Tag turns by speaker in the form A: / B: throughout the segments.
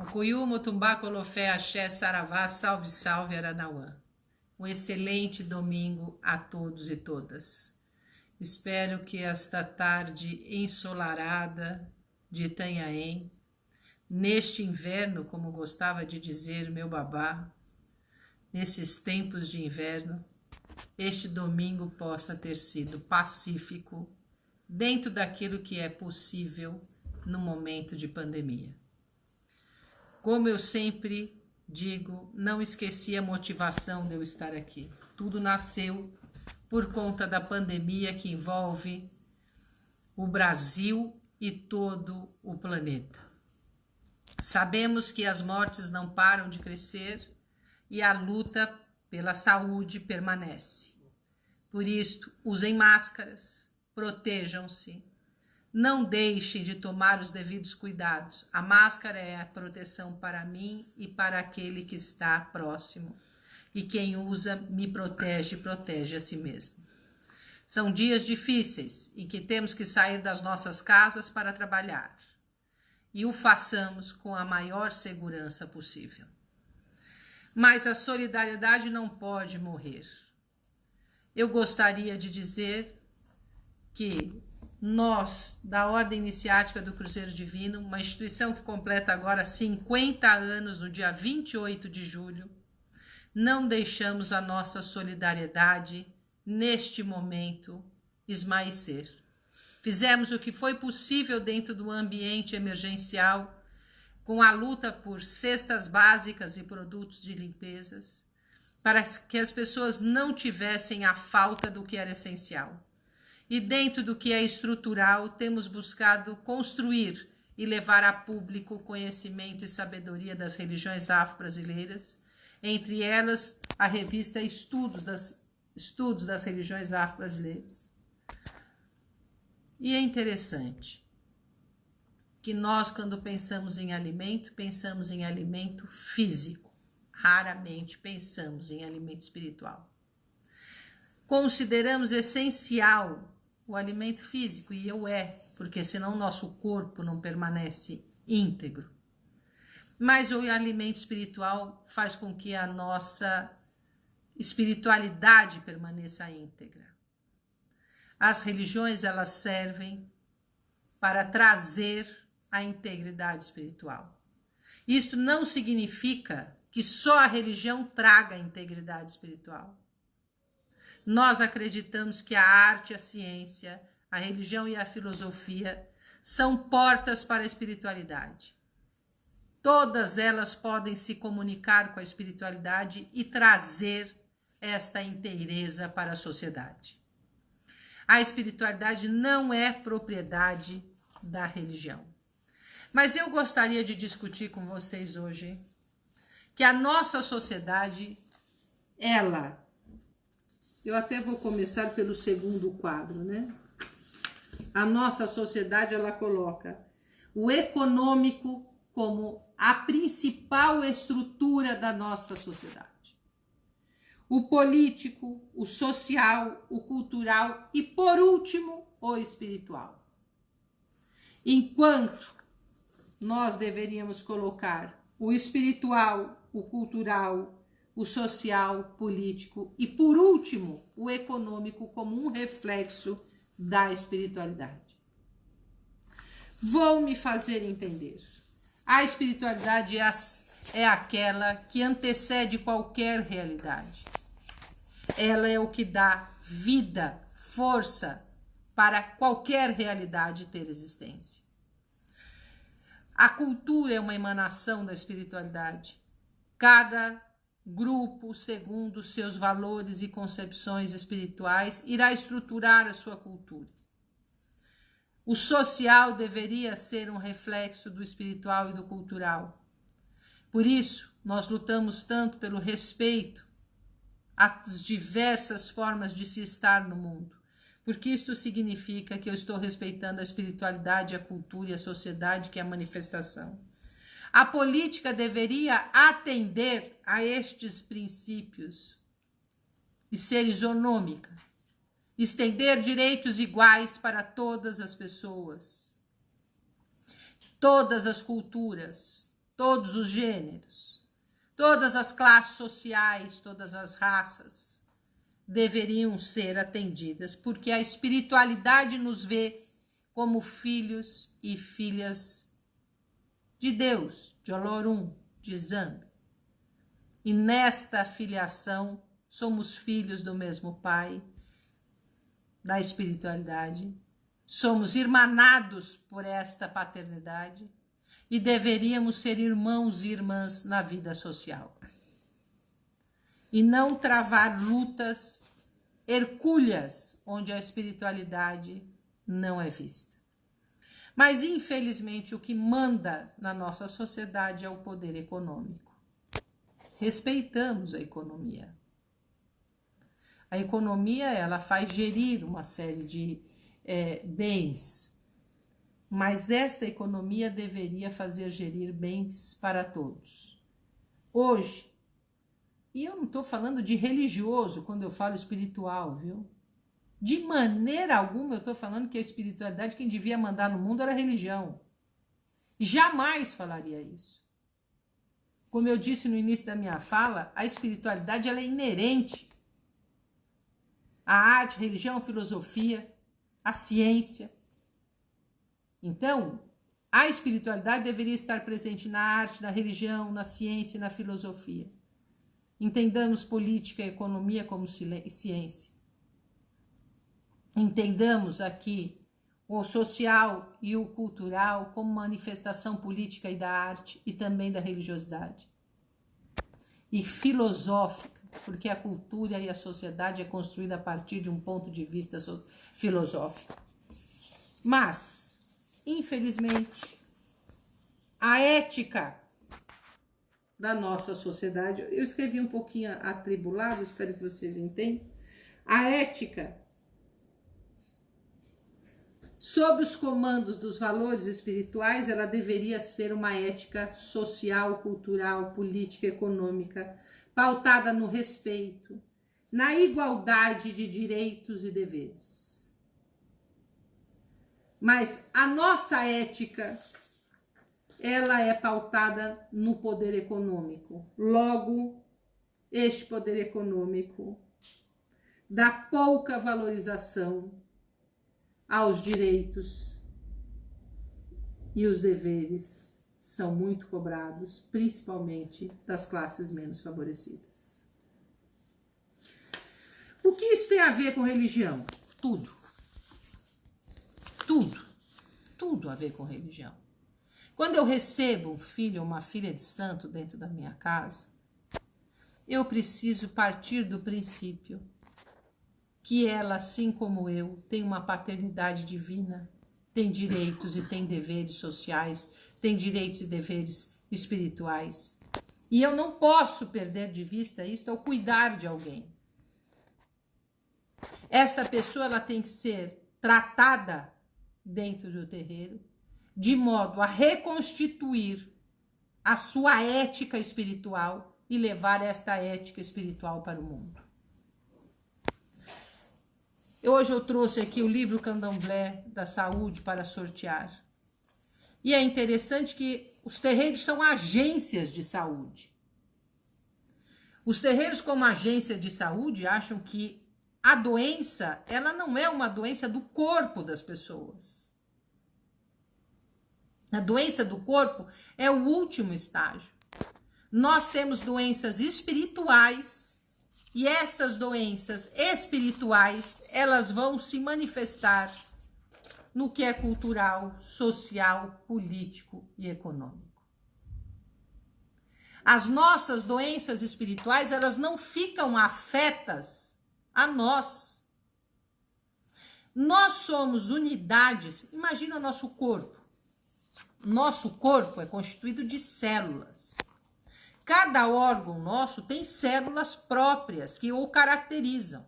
A: Ocuiú, Motumbá, Colofé, Axé, Saravá, salve, salve, Aranauã. Um excelente domingo a todos e todas. Espero que esta tarde ensolarada de Itanhaém, neste inverno, como gostava de dizer meu babá, nesses tempos de inverno, este domingo possa ter sido pacífico, dentro daquilo que é possível no momento de pandemia. Como eu sempre digo, não esqueci a motivação de eu estar aqui. Tudo nasceu por conta da pandemia que envolve o Brasil e todo o planeta. Sabemos que as mortes não param de crescer e a luta pela saúde permanece. Por isso, usem máscaras, protejam-se, não deixem de tomar os devidos cuidados. A máscara é a proteção para mim e para aquele que está próximo. E quem usa me protege, protege a si mesmo. São dias difíceis em que temos que sair das nossas casas para trabalhar. E o façamos com a maior segurança possível. Mas a solidariedade não pode morrer. Eu gostaria de dizer que nós, da Ordem Iniciática do Cruzeiro Divino, uma instituição que completa agora 50 anos, no dia 28 de julho, não deixamos a nossa solidariedade, neste momento, esmaecer. Fizemos o que foi possível dentro do ambiente emergencial, com a luta por cestas básicas e produtos de limpezas, para que as pessoas não tivessem a falta do que era essencial. E dentro do que é estrutural, temos buscado construir e levar a público o conhecimento e sabedoria das religiões afro-brasileiras, entre elas a revista Estudos das Religiões Afro-Brasileiras. E é interessante que nós, quando pensamos em alimento físico, raramente pensamos em alimento espiritual. Consideramos essencial o alimento físico, e porque senão o nosso corpo não permanece íntegro. Mas o alimento espiritual faz com que a nossa espiritualidade permaneça íntegra. As religiões, elas servem para trazer a integridade espiritual. Isso não significa que só a religião traga a integridade espiritual. Nós acreditamos que a arte, a ciência, a religião e a filosofia são portas para a espiritualidade. Todas elas podem se comunicar com a espiritualidade e trazer esta inteireza para a sociedade. A espiritualidade não é propriedade da religião. Mas eu gostaria de discutir com vocês hoje que a nossa sociedade, eu até vou começar pelo segundo quadro, né? A nossa sociedade, ela coloca o econômico como a principal estrutura da nossa sociedade. O político, o social, o cultural e, por último, o espiritual. Enquanto nós deveríamos colocar o espiritual, o cultural, o social, político e, por último, o econômico como um reflexo da espiritualidade. Vou me fazer entender. A espiritualidade é aquela que antecede qualquer realidade. Ela é o que dá vida, força para qualquer realidade ter existência. A cultura é uma emanação da espiritualidade. Cada grupo, segundo seus valores e concepções espirituais, irá estruturar a sua cultura. O social deveria ser um reflexo do espiritual e do cultural. Por isso, nós lutamos tanto pelo respeito às diversas formas de se estar no mundo, porque isto significa que eu estou respeitando a espiritualidade, a cultura e a sociedade, que é a manifestação. A política deveria atender a estes princípios e ser isonômica, estender direitos iguais para todas as pessoas, todas as culturas, todos os gêneros, todas as classes sociais, todas as raças deveriam ser atendidas, porque a espiritualidade nos vê como filhos e filhas de Deus, de Olorum, de Zang. E nesta filiação somos filhos do mesmo Pai, da espiritualidade, somos irmanados por esta paternidade e deveríamos ser irmãos e irmãs na vida social. E não travar lutas hercúleas onde a espiritualidade não é vista. Mas, infelizmente, o que manda na nossa sociedade é o poder econômico. Respeitamos a economia. A economia, ela faz gerir uma série de bens, mas esta economia deveria fazer gerir bens para todos. Hoje, e eu não estou falando de religioso quando eu falo espiritual, viu? De maneira alguma eu estou falando que a espiritualidade, quem devia mandar no mundo era a religião. Jamais falaria isso. Como eu disse no início da minha fala, a espiritualidade ela é inerente à arte, religião, filosofia, à ciência. Então, a espiritualidade deveria estar presente na arte, na religião, na ciência e na filosofia. Entendamos política e economia como ciência. Entendamos aqui o social e o cultural como manifestação política e da arte e também da religiosidade. E filosófica, porque a cultura e a sociedade é construída a partir de um ponto de vista filosófico. Mas, infelizmente, a ética da nossa sociedade, eu escrevi um pouquinho atribulado, espero que vocês entendam, a ética sob os comandos dos valores espirituais, ela deveria ser uma ética social, cultural, política, econômica, pautada no respeito, na igualdade de direitos e deveres. Mas a nossa ética, ela é pautada no poder econômico. Logo, este poder econômico dá pouca valorização aos direitos e os deveres são muito cobrados, principalmente das classes menos favorecidas. O que isso tem a ver com religião? Tudo. Tudo a ver com religião. Quando eu recebo um filho ou uma filha de santo dentro da minha casa, eu preciso partir do princípio que ela, assim como eu, tem uma paternidade divina, tem direitos e tem deveres sociais, tem direitos e deveres espirituais. E eu não posso perder de vista isso ao cuidar de alguém. Esta pessoa ela tem que ser tratada dentro do terreiro, de modo a reconstituir a sua ética espiritual e levar esta ética espiritual para o mundo. Hoje eu trouxe aqui o livro Candomblé da Saúde para sortear. E é interessante que os terreiros são agências de saúde. Os terreiros, como agência de saúde, acham que a doença, ela não é uma doença do corpo das pessoas. A doença do corpo é o último estágio. Nós temos doenças espirituais e estas doenças espirituais, elas vão se manifestar no que é cultural, social, político e econômico. As nossas doenças espirituais, elas não ficam afetas a nós. Nós somos unidades. Imagina o nosso corpo. Nosso corpo é constituído de células. Cada órgão nosso tem células próprias que o caracterizam.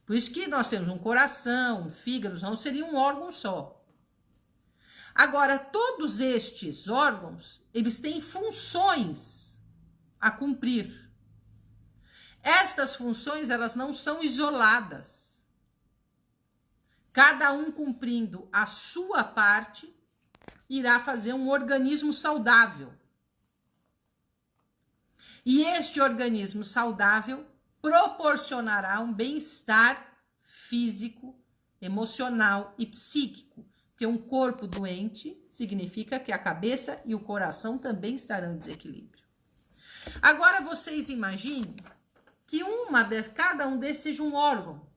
A: Por isso que nós temos um coração, um fígado, não seria um órgão só. Agora, todos estes órgãos, eles têm funções a cumprir. Estas funções, elas não são isoladas. Cada um cumprindo a sua parte, irá fazer um organismo saudável. E este organismo saudável proporcionará um bem-estar físico, emocional e psíquico. Porque um corpo doente significa que a cabeça e o coração também estarão em desequilíbrio. Agora vocês imaginem que cada um desses seja um órgão,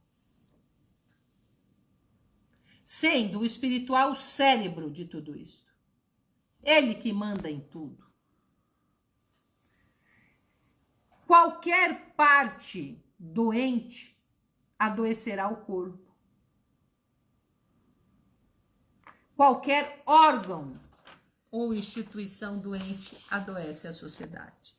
A: sendo o espiritual o cérebro de tudo isso. Ele que manda em tudo. Qualquer parte doente adoecerá o corpo. Qualquer órgão ou instituição doente adoece a sociedade.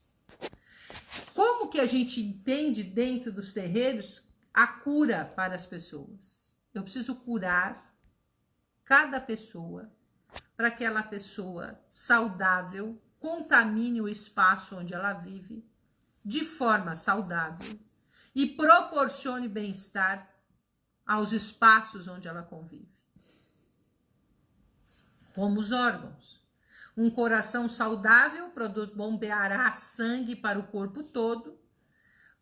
A: Como que a gente entende dentro dos terreiros a cura para as pessoas? Eu preciso curar cada pessoa para que aquela pessoa saudável contamine o espaço onde ela vive de forma saudável e proporcione bem-estar aos espaços onde ela convive. Como os órgãos. Um coração saudável bombeará sangue para o corpo todo,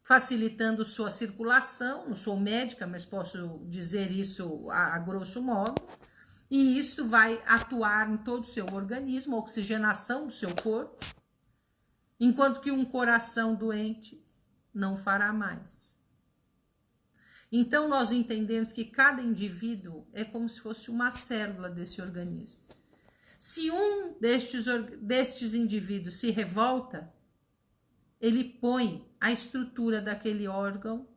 A: facilitando sua circulação. Não sou médica, mas posso dizer isso a grosso modo. E isso vai atuar em todo o seu organismo, a oxigenação do seu corpo, enquanto que um coração doente não fará mais. Então, nós entendemos que cada indivíduo é como se fosse uma célula desse organismo. Se um destes indivíduos se revolta, ele põe a estrutura daquele órgão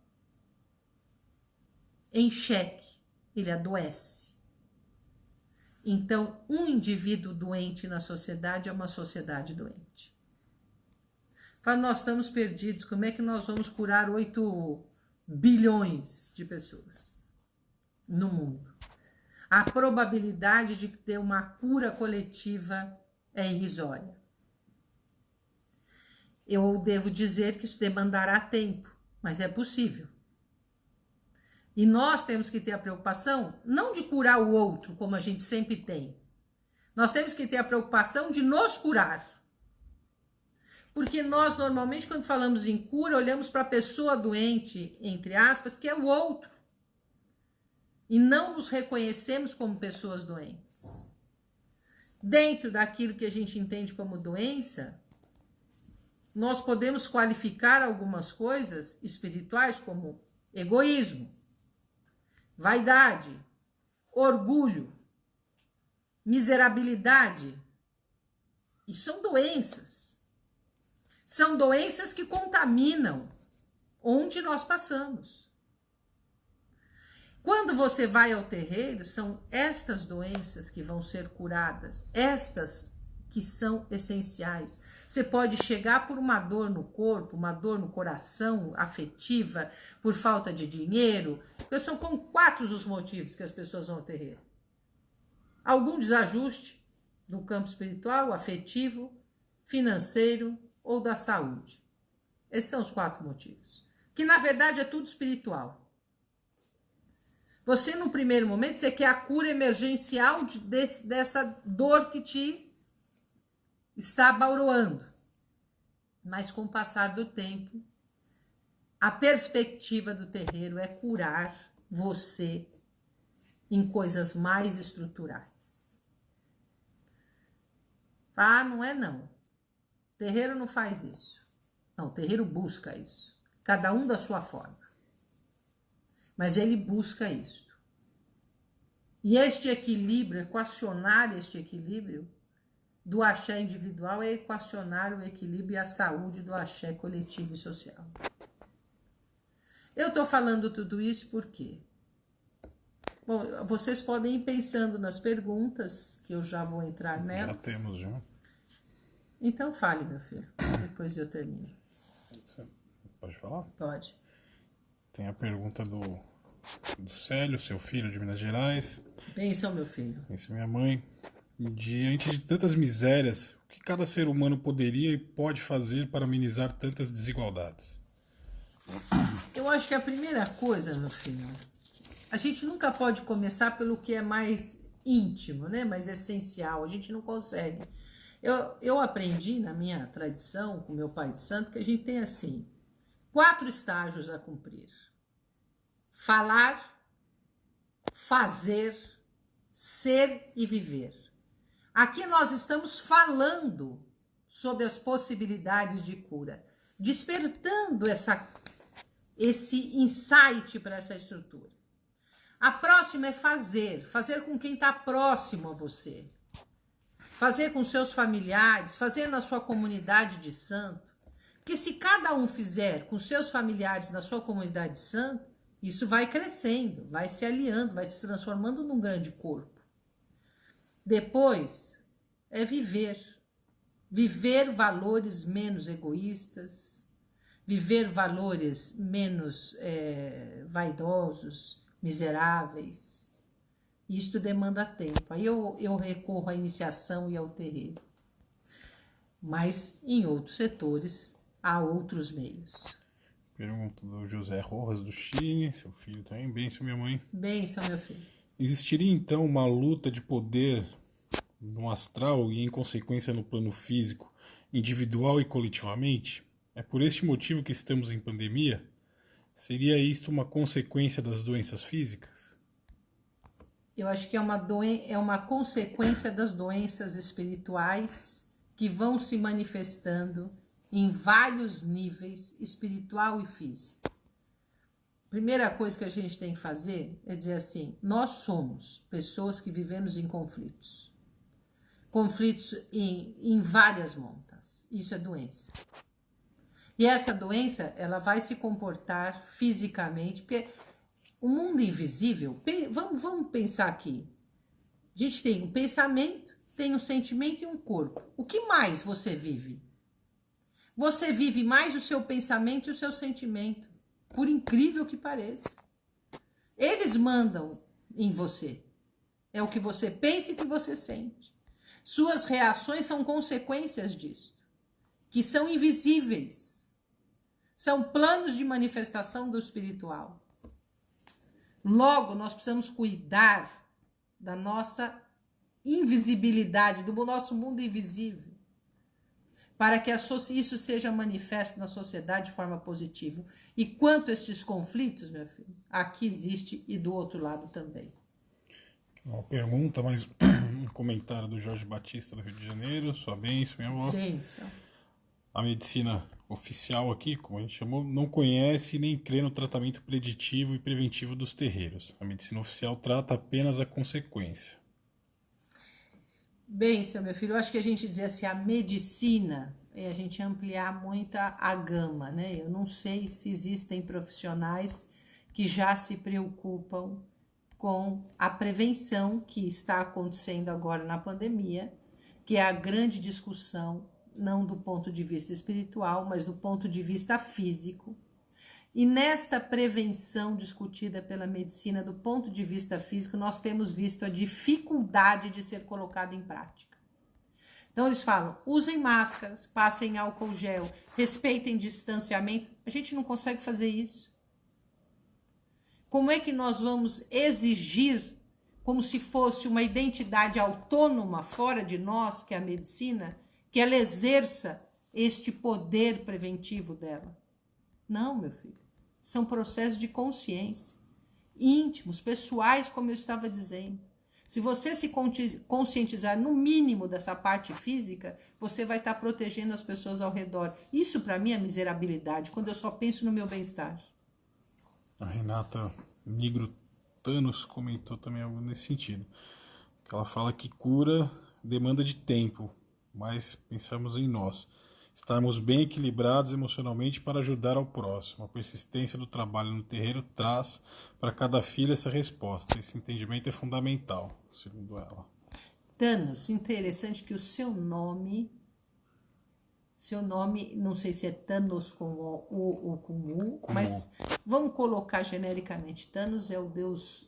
A: em xeque, ele adoece. Então, um indivíduo doente na sociedade é uma sociedade doente. Fala, nós estamos perdidos, como é que nós vamos curar 8 bilhões de pessoas no mundo? A probabilidade de ter uma cura coletiva é irrisória. Eu devo dizer que isso demandará tempo, mas é possível. E nós temos que ter a preocupação não de curar o outro, como a gente sempre tem. Nós temos que ter a preocupação de nos curar. Porque nós, normalmente, quando falamos em cura, olhamos para a pessoa doente, entre aspas, que é o outro. E não nos reconhecemos como pessoas doentes. Dentro daquilo que a gente entende como doença, nós podemos qualificar algumas coisas espirituais como egoísmo, vaidade, orgulho, miserabilidade. E são doenças. São doenças que contaminam onde nós passamos. Quando você vai ao terreiro, são estas doenças que vão ser curadas, estas que são essenciais. Você pode chegar por uma dor no corpo, uma dor no coração, afetiva, por falta de dinheiro, porque são 4 os motivos que as pessoas vão ao terreiro. Algum desajuste no campo espiritual, afetivo, financeiro ou da saúde. Esses são os 4 motivos. Que na verdade é tudo espiritual. Você, no primeiro momento, você quer a cura emergencial dessa dor que te está abauroando. Mas com o passar do tempo, a perspectiva do terreiro é curar você em coisas mais estruturais. Ah, não é não. O terreiro não faz isso. Não, o terreiro busca isso. Cada um da sua forma. Mas ele busca isso. E este equilíbrio, equacionar este equilíbrio do axé individual é equacionar o equilíbrio e a saúde do axé coletivo e social. Eu estou falando tudo isso por quê? Bom, vocês podem ir pensando nas perguntas, que eu já vou entrar nelas.
B: Já temos, já.
A: Então fale, meu filho, depois eu termino.
B: Pode falar?
A: Pode.
B: Tem a pergunta do Célio, seu filho de Minas Gerais.
A: Bênção, meu filho.
B: Bênção, minha mãe. Diante de tantas misérias, o que cada ser humano poderia e pode fazer para amenizar tantas desigualdades?
A: Eu acho que a primeira coisa, meu filho, a gente nunca pode começar pelo que é mais íntimo, né? Mais essencial, a gente não consegue. Eu aprendi na minha tradição, com meu pai de santo, que a gente tem assim, 4 estágios a cumprir: falar, fazer, ser e viver. Aqui nós estamos falando sobre as possibilidades de cura, despertando esse insight para essa estrutura. A próxima é fazer com quem está próximo a você, fazer com seus familiares, fazer na sua comunidade de santo, porque se cada um fizer com seus familiares na sua comunidade de santo, isso vai crescendo, vai se aliando, vai se transformando num grande corpo. Depois é viver valores menos egoístas, viver valores menos vaidosos, miseráveis. Isto demanda tempo. Aí eu recorro à iniciação e ao terreiro. Mas em outros setores há outros meios.
B: Pergunta do José Rojas, do Chile. Seu filho também. Bênção, minha mãe.
A: Bênção, meu filho.
B: Existiria, então, uma luta de poder no astral e, em consequência, no plano físico, individual e coletivamente? É por este motivo que estamos em pandemia? Seria isto uma consequência das doenças físicas?
A: Eu acho que é uma consequência das doenças espirituais que vão se manifestando em vários níveis, espiritual e físico. Primeira coisa que a gente tem que fazer é dizer assim: nós somos pessoas que vivemos em conflitos. Conflitos em várias montas. Isso é doença. E essa doença, ela vai se comportar fisicamente, porque o mundo invisível, vamos pensar aqui. A gente tem um pensamento, tem um sentimento e um corpo. O que mais você vive? Você vive mais o seu pensamento e o seu sentimento, por incrível que pareça. Eles mandam em você. É o que você pensa e o que você sente. Suas reações são consequências disso, que são invisíveis. São planos de manifestação do espiritual. Logo, nós precisamos cuidar da nossa invisibilidade, do nosso mundo invisível, para que isso seja manifesto na sociedade de forma positiva. E quanto a estes conflitos, meu filho, aqui existe e do outro lado também.
B: Uma pergunta, mas um comentário do Jorge Batista, do Rio de Janeiro. Sua bênção, minha avó.
A: Bênção.
B: A medicina oficial aqui, como a gente chamou, não conhece nem crê no tratamento preditivo e preventivo dos terreiros. A medicina oficial trata apenas a consequência.
A: Bênção, meu filho. Eu acho que a gente dizer assim, a medicina é a gente ampliar muito a gama, né? Eu não sei se existem profissionais que já se preocupam com a prevenção que está acontecendo agora na pandemia, que é a grande discussão, não do ponto de vista espiritual, mas do ponto de vista físico. E nesta prevenção discutida pela medicina do ponto de vista físico, nós temos visto a dificuldade de ser colocada em prática. Então eles falam, usem máscaras, passem álcool gel, respeitem distanciamento. A gente não consegue fazer isso. Como é que nós vamos exigir, como se fosse uma identidade autônoma fora de nós, que é a medicina, que ela exerça este poder preventivo dela? Não, meu filho. São processos de consciência, íntimos, pessoais, como eu estava dizendo. Se você se conscientizar no mínimo dessa parte física, você vai estar protegendo as pessoas ao redor. Isso para mim é miserabilidade, quando eu só penso no meu bem-estar.
B: A Renata Nigro Thanos comentou também algo nesse sentido. Ela fala que cura demanda de tempo, mas pensamos em nós. Estarmos bem equilibrados emocionalmente para ajudar ao próximo. A persistência do trabalho no terreiro traz para cada filho essa resposta. Esse entendimento é fundamental, segundo ela.
A: Thanos, interessante que o seu nome, não sei se é Thanos com O ou com U, mas vamos colocar genericamente. Thanos é o deus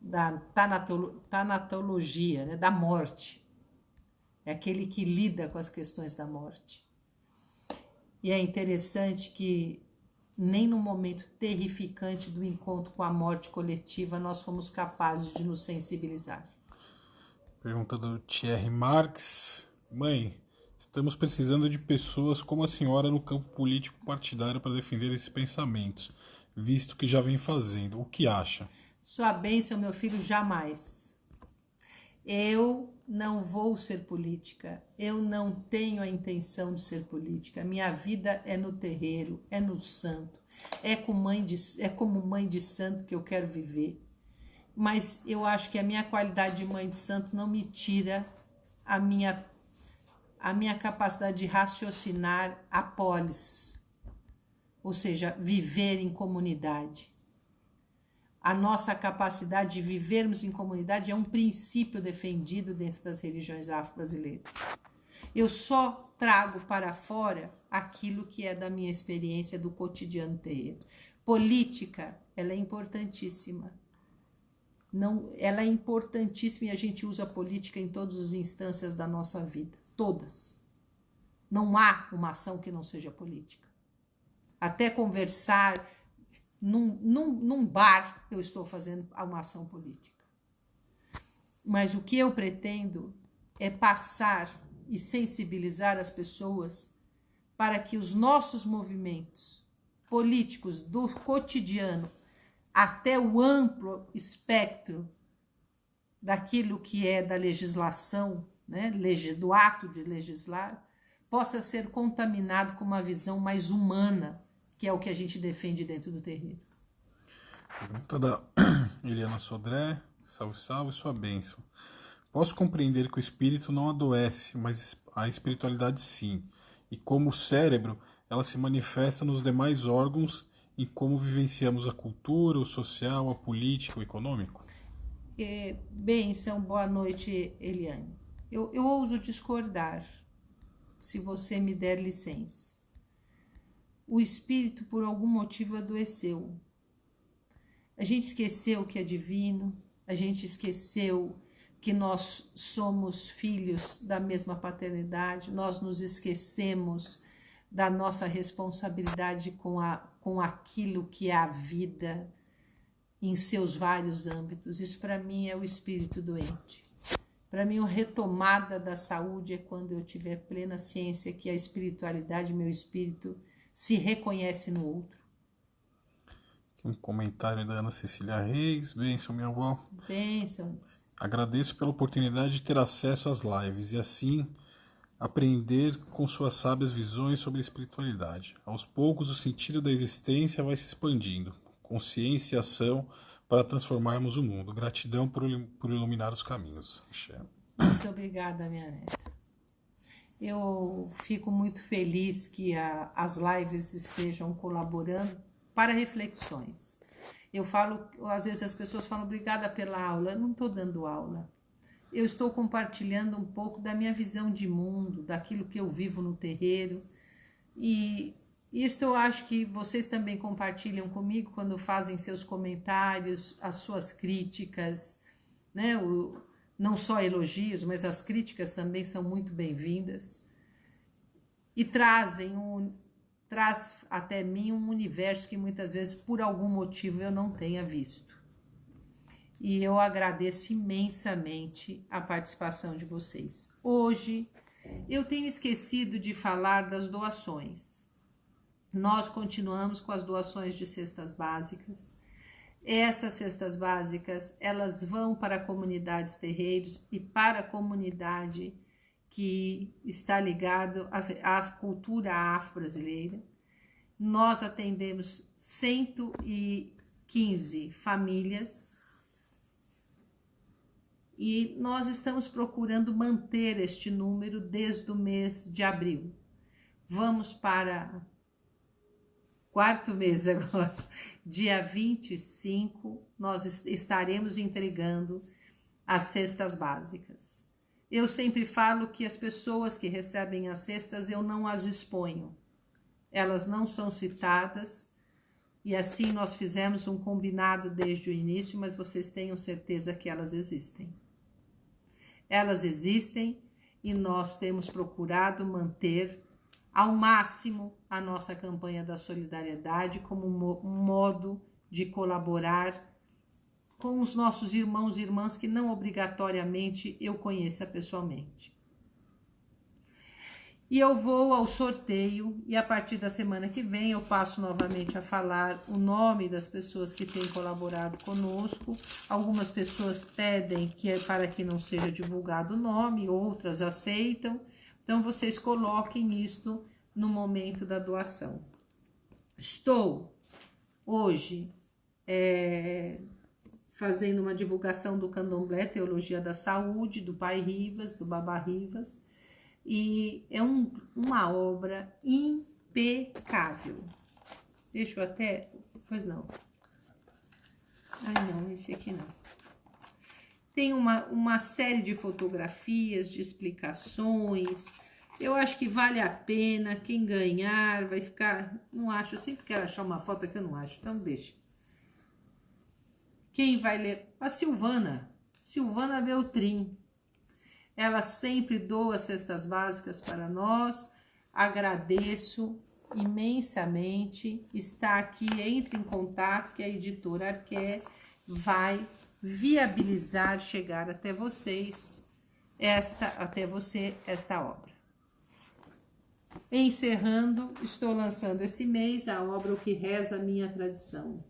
A: da tanatologia, né, da morte. É aquele que lida com as questões da morte. E é interessante que nem no momento terrificante do encontro com a morte coletiva nós fomos capazes de nos sensibilizar.
B: Pergunta do Thierry Marx. Mãe, estamos precisando de pessoas como a senhora no campo político partidário para defender esses pensamentos, visto que já vem fazendo. O que acha?
A: Sua bênção, meu filho, jamais. Eu não vou ser política, eu não tenho a intenção de ser política. Minha vida é no terreiro, é no santo, é como mãe de santo que eu quero viver. Mas eu acho que a minha qualidade de mãe de santo não me tira a minha capacidade de raciocinar a polis, ou seja, viver em comunidade. A nossa capacidade de vivermos em comunidade é um princípio defendido dentro das religiões afro-brasileiras. Eu só trago para fora aquilo que é da minha experiência do cotidiano terreno. Política, ela é importantíssima. Ela é importantíssima e a gente usa a política em todas as instâncias da nossa vida. Todas. Não há uma ação que não seja política. Até conversar num bar, eu estou fazendo uma ação política. Mas o que eu pretendo é passar e sensibilizar as pessoas para que os nossos movimentos políticos do cotidiano até o amplo espectro daquilo que é da legislação, né, do ato de legislar, possa ser contaminado com uma visão mais humana, que é o que a gente defende dentro do terreiro.
B: Pergunta da Eliana Sodré. Salve, salve, sua bênção. Posso compreender que o espírito não adoece, mas a espiritualidade sim. E como o cérebro, ela se manifesta nos demais órgãos em como vivenciamos a cultura, o social, a política, o econômico?
A: Bênção, boa noite, Eliane. Eu ouso discordar, se você me der licença. O espírito, por algum motivo, adoeceu. A gente esqueceu que é divino, a gente esqueceu que nós somos filhos da mesma paternidade, nós nos esquecemos da nossa responsabilidade com aquilo que é a vida em seus vários âmbitos. Isso para mim é o espírito doente. Para mim, a retomada da saúde é quando eu tiver plena ciência que a espiritualidade, meu espírito, se reconhece no outro.
B: Um comentário da Ana Cecília Reis. Bênção, minha avó.
A: Bênção.
B: Agradeço pela oportunidade de ter acesso às lives e assim aprender com suas sábias visões sobre a espiritualidade. Aos poucos, o sentido da existência vai se expandindo. Consciência e ação para transformarmos o mundo. Gratidão por iluminar os caminhos.
A: Muito obrigada, minha neta. Eu fico muito feliz que as lives estejam colaborando para reflexões. Eu falo, às vezes as pessoas falam, obrigada pela aula. Eu não estou dando aula. Eu estou compartilhando um pouco da minha visão de mundo, daquilo que eu vivo no terreiro. E isso eu acho que vocês também compartilham comigo quando fazem seus comentários, as suas críticas, né? Não só elogios, mas as críticas também são muito bem-vindas. E traz até mim um universo que muitas vezes, por algum motivo, eu não tenha visto. E eu agradeço imensamente a participação de vocês. Hoje, eu tenho esquecido de falar das doações. Nós continuamos com as doações de cestas básicas. Essas cestas básicas, elas vão para comunidades terreiros e para a comunidade que está ligada à cultura afro-brasileira. Nós atendemos 115 famílias e nós estamos procurando manter este número desde o mês de abril. Vamos para quarto mês agora, dia 25, nós estaremos entregando as cestas básicas. Eu sempre falo que as pessoas que recebem as cestas, eu não as exponho. Elas não são citadas, e assim nós fizemos um combinado desde o início, mas vocês tenham certeza que elas existem. Elas existem e nós temos procurado manter ao máximo a nossa campanha da solidariedade como um modo de colaborar com os nossos irmãos e irmãs que não obrigatoriamente eu conheça pessoalmente. E eu vou ao sorteio e a partir da semana que vem eu passo novamente a falar o nome das pessoas que têm colaborado conosco. Algumas pessoas pedem para que não seja divulgado o nome, outras aceitam. Então vocês coloquem isto no momento da doação. Estou hoje fazendo uma divulgação do Candomblé, Teologia da Saúde, do Pai Rivas, do Babá Rivas. E é uma obra impecável. Deixa eu até... Pois não. Ai, não, esse aqui não. Tem uma série de fotografias, de explicações. Eu acho que vale a pena. Quem ganhar vai ficar... Não acho, eu sempre quero achar uma foto que eu não acho, então deixa. Quem vai ler? A Silvana Beltrin. Ela sempre doa cestas básicas para nós. Agradeço imensamente. Está aqui, entre em contato que a editora Arqué vai viabilizar chegar até vocês esta obra. Encerrando, estou lançando esse mês a obra O que Reza a Minha Tradição,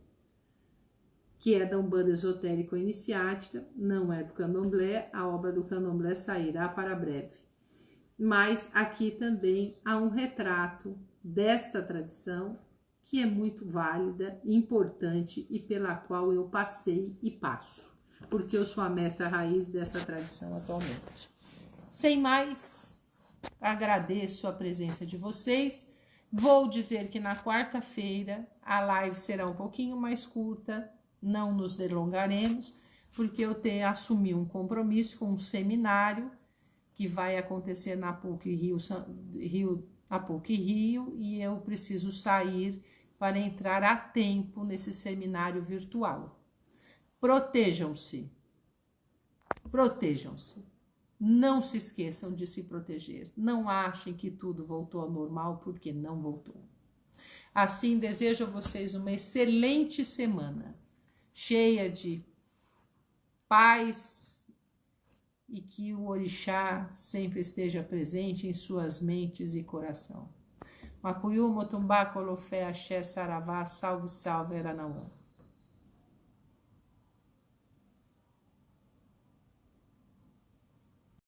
A: que é da Umbanda Esotérico-Iniciática, não é do Candomblé, a obra do Candomblé sairá para breve. Mas aqui também há um retrato desta tradição, que é muito válida, importante e pela qual eu passei e passo, porque eu sou a mestra raiz dessa tradição atualmente. Sem mais, agradeço a presença de vocês. Vou dizer que na quarta-feira a live será um pouquinho mais curta, não nos delongaremos, porque eu assumi um compromisso com um seminário que vai acontecer na PUC Rio, e eu preciso sair para entrar a tempo nesse seminário virtual. Protejam-se. Protejam-se. Não se esqueçam de se proteger. Não achem que tudo voltou ao normal, porque não voltou. Assim, desejo a vocês uma excelente semana, cheia de paz, e que o orixá sempre esteja presente em suas mentes e coração. Macuyu, Motumbá, Colofé, Axé, Saravá, salve, salve, Eranauã.